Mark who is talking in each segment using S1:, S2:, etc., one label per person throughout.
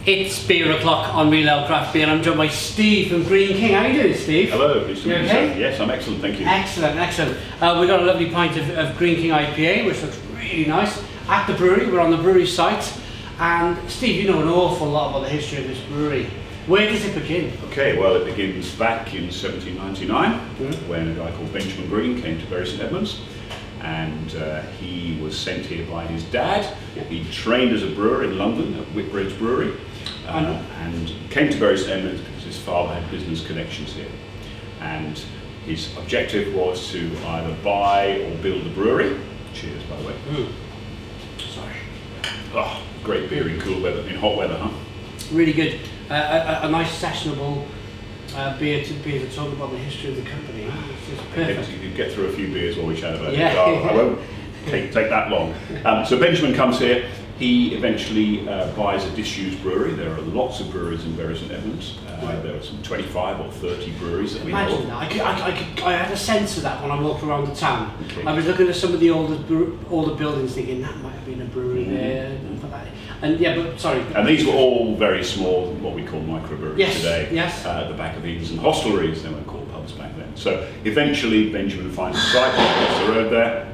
S1: It's beer o'clock on Real Ale Craft Beer. I'm joined by Steve from Greene King. How are you doing, Steve?
S2: Hello, pleased to meet you.
S1: Okay?
S2: Yes, I'm excellent, thank you.
S1: Excellent, excellent. We've got a lovely pint of Greene King IPA, which looks really nice. At the brewery, we're on the brewery site. And Steve, you know an awful lot about the history of this brewery. Where does it begin?
S2: Okay, well, it begins back in 1799 when a guy called Benjamin Greene came to Bury St Edmunds. And he was sent here by his dad. He trained as a brewer in London at Whitbread's Brewery, and came to Bury St Edmunds because his father had business connections here. And his objective was to either buy or build a brewery. Cheers, by the way.
S1: Sorry.
S2: Oh, great beer in cool weather, in hot weather, huh?
S1: Really good. A nice sessionable beer to talk about the history of the company. It's just perfect.
S2: You could get through a few beers while we chat about
S1: Yeah.
S2: it. I won't take that long. So Benjamin comes here. He eventually buys a disused brewery. There are lots of breweries in Bury St Edmunds. There are some 25 or 30 breweries that we know
S1: Imagine
S2: of.
S1: that. I had a sense of that when I walked around the town.
S2: Okay.
S1: I was looking at some of the older buildings, thinking that might have been a brewery there. And yeah, but sorry.
S2: And these were all very small, what we call microbreweries today.
S1: Yes.
S2: At the back of inns and hostelries, they weren't called pubs back then. So eventually Benjamin finds a site across the road there,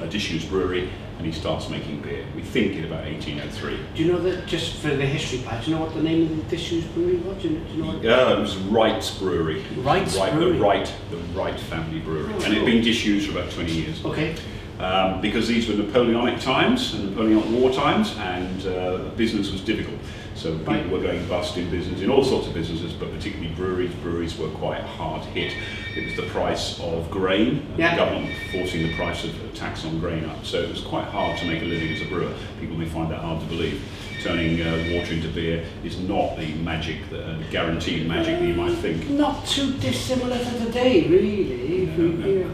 S2: a disused brewery, and he starts making beer. We think in about 1803.
S1: Do you know that, just for the history part, do you know what the name of the disused brewery was? Do you know what?
S2: Yeah, it was Wright's Brewery.
S1: Wright's Brewery?
S2: The Wright family brewery. And it had been disused for about 20 years.
S1: Okay.
S2: Because these were Napoleonic times and Napoleonic war times, and business was difficult. So people were going bust in business, in all sorts of businesses, but particularly breweries. Breweries were quite hard hit. It was the price of grain, and the government forcing the price of tax on grain up. So it was quite hard to make a living as a brewer. People may find that hard to believe. Turning water into beer is not the magic, the guaranteed magic that you might think.
S1: Not too dissimilar to today, really.
S2: No.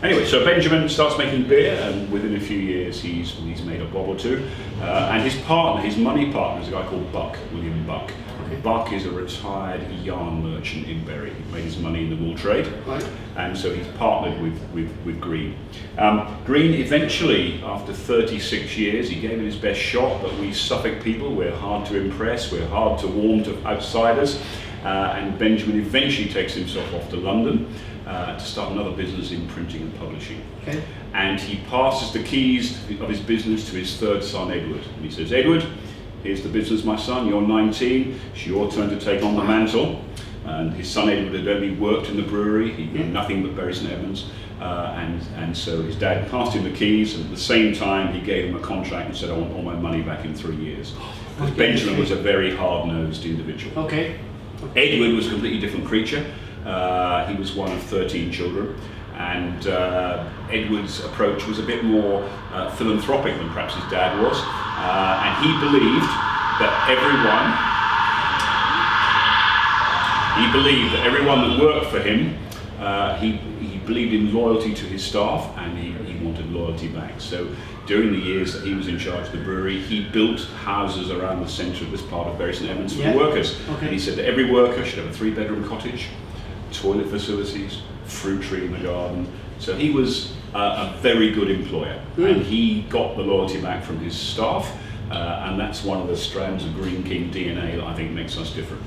S2: Anyway, so Benjamin starts making beer, and within a few years he's made a bob or two. And his partner, his money partner, is a guy called Buck, William Buck.
S1: Okay.
S2: Buck is a retired yarn merchant in Bury. He made his money in the wool trade, and so he's partnered with Greene. Greene eventually, after 36 years, he gave it his best shot, but we Suffolk people, we're hard to impress, we're hard to warm to outsiders, and Benjamin eventually takes himself off to London to start another business in printing and publishing.
S1: Okay. And
S2: he passes the keys of his business to his third son, Edward, and he says, Edward, here's the business, my son, you're 19, it's your turn to take on the mantle. And his son Edward had only worked in the brewery, he knew nothing but Bury St Edmunds, and so his dad passed him the keys, and at the same time he gave him a contract and said, I want all my money back in 3 years. Because Benjamin was a very hard-nosed individual.
S1: Okay.
S2: Edward was a completely different creature. He was one of 13 children, and Edward's approach was a bit more philanthropic than perhaps his dad was, and he believed that everyone that worked for him, he believed in loyalty to his staff, and he wanted loyalty back. So during the years that he was in charge of the brewery, he built houses around the centre of this part of Bury St Edmunds for the workers. Okay. And he said that every worker should have a 3-bedroom cottage, toilet facilities, fruit tree in the garden. So he was a very good employer, and he got the loyalty back from his staff, and that's one of the strands of Greene King DNA that I think makes us different.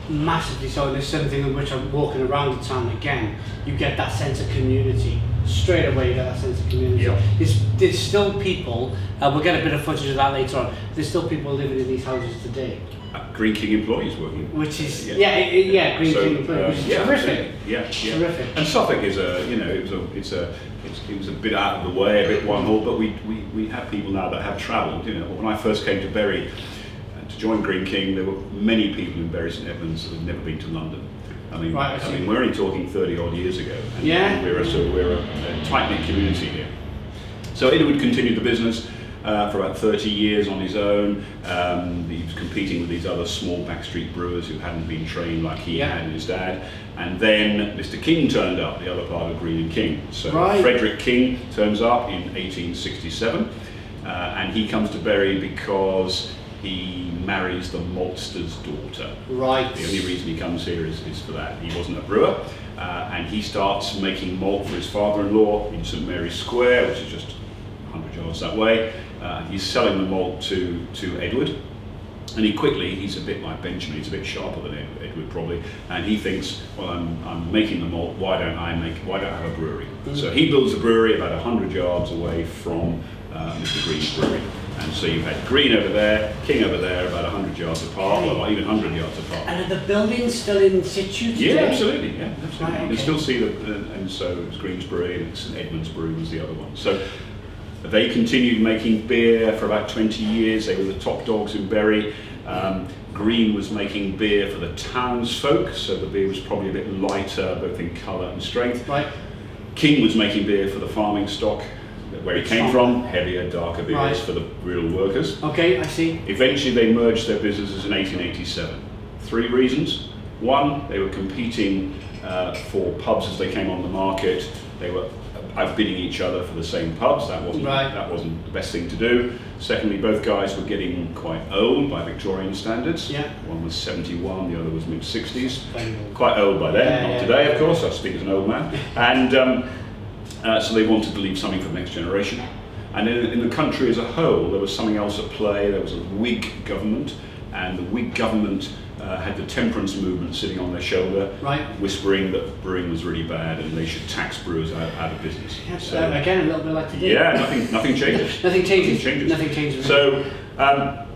S1: Massively so. There's something in which I'm walking around the town again, you get that sense of community. Straight away you get that sense of community.
S2: Yeah.
S1: There's still people, we'll get a bit of footage of that later on, there's still people living in these houses today.
S2: Greene King employees working.
S1: Which is, Greene King employees, which is terrific.
S2: Yeah.
S1: Terrific.
S2: And Suffolk is it was a bit out of the way, a bit one hall, but we have people now that have travelled. When I first came to Bury to join Greene King, there were many people in Bury St Edmunds that had never been to London. I mean, we're only talking 30 odd years ago, and we're a tight-knit community here. So Edward continued the business for about 30 years on his own. He was competing with these other small backstreet brewers who hadn't been trained like he had and his dad. And then Mr. King turned up, the other part of Greene King. So Frederick King turns up in 1867, and he comes to Bury because he marries the maltster's daughter.
S1: Right.
S2: The only reason he comes here is for that. He wasn't a brewer, and he starts making malt for his father-in-law in St Mary's Square, which is just 100 yards that way. He's selling the malt to Edward, And he's a bit like Benjamin, he's a bit sharper than Edward probably, and he thinks, well, I'm making the malt, why don't I have a brewery? So he builds a brewery about 100 yards away from Mr. Greene's brewery. And so you've had Greene over there, King over there, about 100 yards apart, or even 100 yards apart.
S1: And are the buildings still in situ today?
S2: Yeah, absolutely. Yeah, absolutely.
S1: Right, okay.
S2: You can still see and so it was Greene's Brewery and St Edmund's Brewery was the other one. So they continued making beer for about 20 years. They were the top dogs in Bury. Greene was making beer for the townsfolk, so the beer was probably a bit lighter, both in colour and strength.
S1: Right.
S2: King was making beer for the farming stock, where he came from, heavier, darker beers for the real workers.
S1: Okay, I see.
S2: Eventually they merged their businesses in 1887. 3 reasons. One, they were competing for pubs as they came on the market. They were outbidding each other for the same pubs. That wasn't the best thing to do. Secondly, both guys were getting quite old by Victorian standards.
S1: Yeah.
S2: One was 71, the other was mid-60s. Quite old by then, not today of course, I speak as an old man. And so they wanted to leave something for the next generation. And in the country as a whole, there was something else at play. There was a Whig government, and the Whig government had the temperance movement sitting on their shoulder, whispering that brewing was really bad and they should tax brewers out of business.
S1: Yes, so, again, a little bit like today.
S2: Yeah, nothing changes.
S1: Nothing changes.
S2: So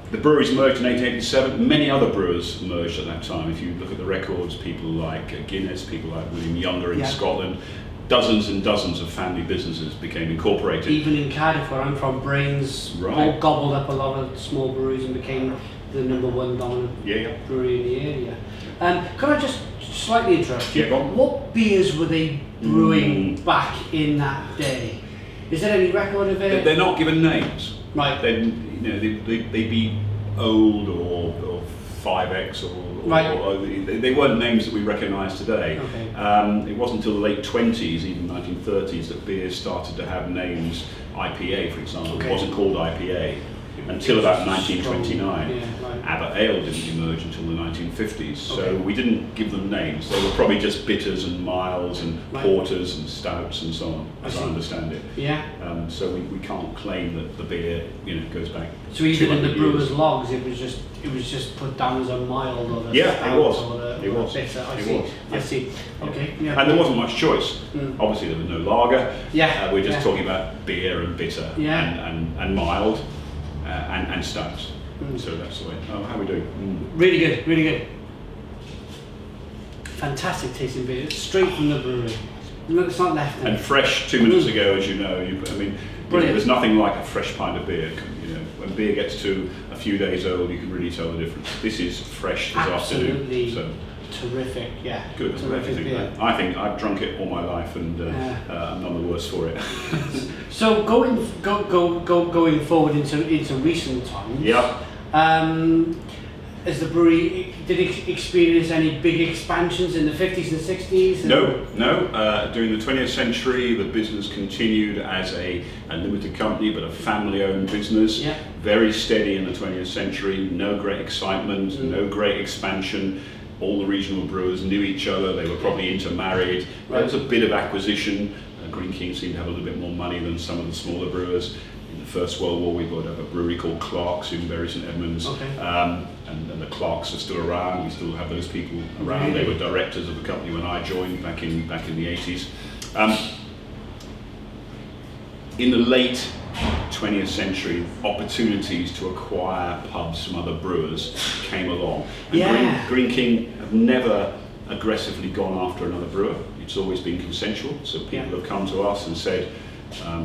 S2: the breweries merged in 1887. Many other brewers merged at that time. If you look at the records, people like Guinness, people like William Younger in Scotland, dozens and dozens of family businesses became incorporated.
S1: Even in Cardiff, where I'm from, Brains all gobbled up a lot of small breweries and became the #1 dominant brewery in the area. Can I just slightly interrupt you?
S2: Yeah, go on.
S1: What beers were they brewing back in that day? Is there any record of it?
S2: They're not given names.
S1: Right.
S2: They'd be old or 5X or they weren't names that we recognise today.
S1: Okay.
S2: It wasn't until the late 20s, even 1930s, that beers started to have names. IPA, for example, wasn't called IPA until about 1929. Aber Ale didn't emerge until the 1950s, so we didn't give them names. They were probably just bitters and milds and porters and stouts and so on, as I understand it.
S1: Yeah.
S2: So we can't claim that the beer, goes back.
S1: So even in the brewer's logs, it was just put down as a mild or a
S2: stout or
S1: a bitter. I see. Okay. Yeah.
S2: And there wasn't much choice. Obviously, there was no lager.
S1: Yeah.
S2: We're just talking about beer and bitter and mild and stouts. So that's the way. Oh, how are we doing?
S1: Really good, really good. Fantastic tasting beer, straight from the brewery. It's not left.
S2: And fresh 2 minutes ago, as you know. There's nothing like a fresh pint of beer. When beer gets to a few days old, you can really tell the difference. This is fresh this afternoon.
S1: Absolutely terrific, yeah.
S2: Good.
S1: Terrific beer.
S2: I think I've drunk it all my life, and I'm none the worse for it.
S1: So going forward into recent times.
S2: Yeah.
S1: As the brewery, did it experience any big expansions in the 50s and 60s?
S2: No. During the 20th century, the business continued as a limited company, but a family-owned business.
S1: Yeah.
S2: Very steady in the 20th century. No great excitement, no great expansion. All the regional brewers knew each other. They were probably intermarried. There was a bit of acquisition. Greene King seemed to have a little bit more money than some of the smaller brewers. In the First World War, we bought up a brewery called Clark's in Bury St Edmunds, and the Clark's are still around. We still have those people around. They were directors of the company when I joined back in the 80s. In the late 20th century, opportunities to acquire pubs from other brewers came along. And Greene King have never aggressively gone after another brewer. It's always been consensual. So people have come to us and said,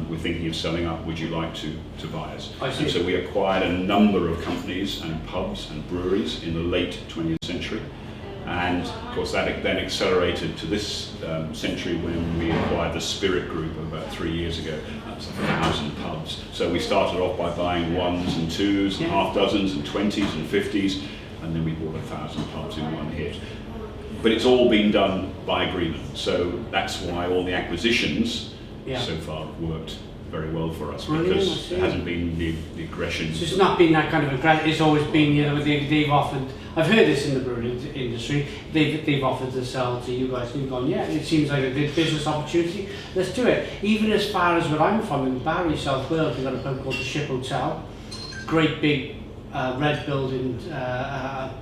S2: we're thinking of selling up, would you like to buy us? And so we acquired a number of companies and pubs and breweries in the late 20th century. And of course that then accelerated to this century when we acquired the Spirit Group about 3 years ago. That's 1,000 pubs. So we started off by buying 1s and 2s and half dozens and 20s and 50s, and then we bought 1,000 pubs in one hit. But it's all been done by agreement. So that's why all the acquisitions so far have worked very well for us, because there hasn't been the aggression.
S1: So it's not been that kind of aggression. It's always been, they've offered. I've heard this in the brewing industry. They've offered to sell to you guys, and you've gone, it seems like a good business opportunity. Let's do it. Even as far as where I'm from in Barry, South Wales, we've got a pub called the Ship Hotel. Great big red building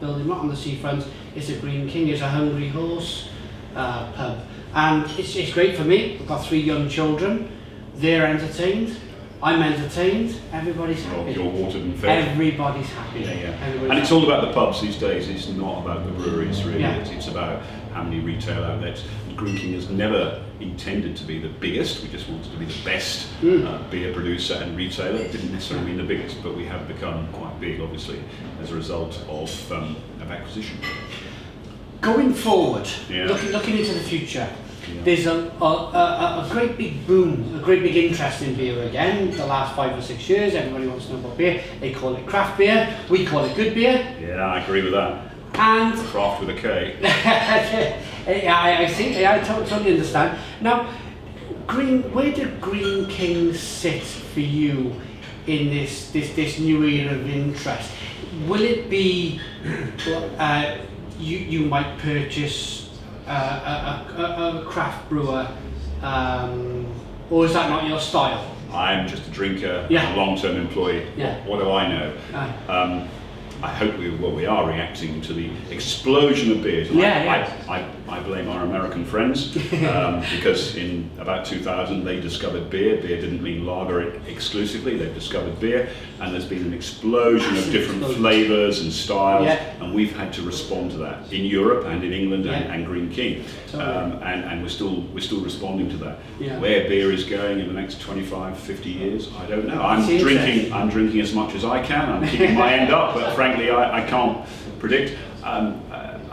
S1: building right on the seafront. It's a Greene King. It's a Hungry Horse pub, and it's great for me. I've got 3 young children. They're entertained. I'm entertained. Everybody's happy.
S2: You're watered and fed.
S1: Everybody's happy.
S2: And it's all about the pubs these days. It's not about the breweries, really.
S1: Yeah.
S2: It's about how many retail outlets. Greene King has never intended to be the biggest. We just wanted to be the best beer producer and retailer. It didn't necessarily mean the biggest, but we have become quite big, obviously, as a result of acquisition.
S1: Going forward,
S2: Yeah.
S1: looking into the future, there's a great big boom, a great big interest in beer again. The last 5 or 6 years, everybody wants to know about beer. They call it craft beer. We call it good beer.
S2: Yeah, I agree with that.
S1: And
S2: Craft with a K.
S1: I see. I totally understand. Now, where do Greene King sit for you in this new era of interest? Will it be you might purchase a craft brewer, or is that not your style?
S2: I'm just a drinker,
S1: Yeah.
S2: a long-term employee.
S1: Yeah.
S2: What do I know? I hope we are reacting to the explosion of beers. I blame our American friends because in about 2000 they discovered beer. Beer didn't mean lager exclusively. They discovered beer, and there's been an explosion of different flavours and styles, and we've had to respond to that in Europe and in England and Greene King, and we're still responding to that.
S1: Yeah.
S2: Where beer is going in the next 25, 50 years, I don't know. I'm drinking as much as I can. I'm keeping my end up, but frankly, I can't predict.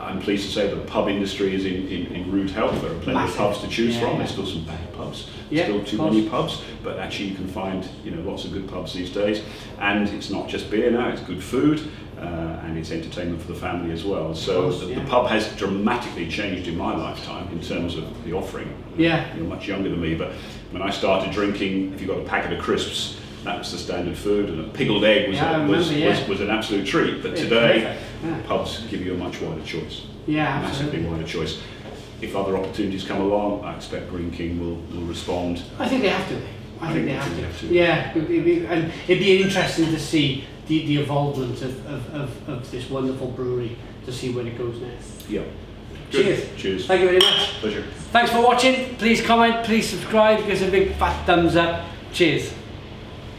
S2: I'm pleased to say that the pub industry is in rude health. There are plenty of pubs to choose from. There's still some bad pubs, still too many pubs, but actually you can find lots of good pubs these days. And it's not just beer now; it's good food and it's entertainment for the family as well. So the pub has dramatically changed in my lifetime in terms of the offering.
S1: Yeah,
S2: you're much younger than me, but when I started drinking, if you got a packet of crisps, that was the standard food, and a pickled egg was an absolute treat. But today, pubs give you a much wider choice.
S1: Yeah,
S2: massively wider choice. If other opportunities come along, I expect Greene King will respond.
S1: I think they have to. I think they have to. Yeah, and it'd be interesting to see the evolvement of this wonderful brewery, to see where it goes next.
S2: Yeah.
S1: Cheers.
S2: Cheers.
S1: Thank you very much.
S2: Pleasure.
S1: Thanks for watching. Please comment, please subscribe, give us a big fat thumbs up. Cheers.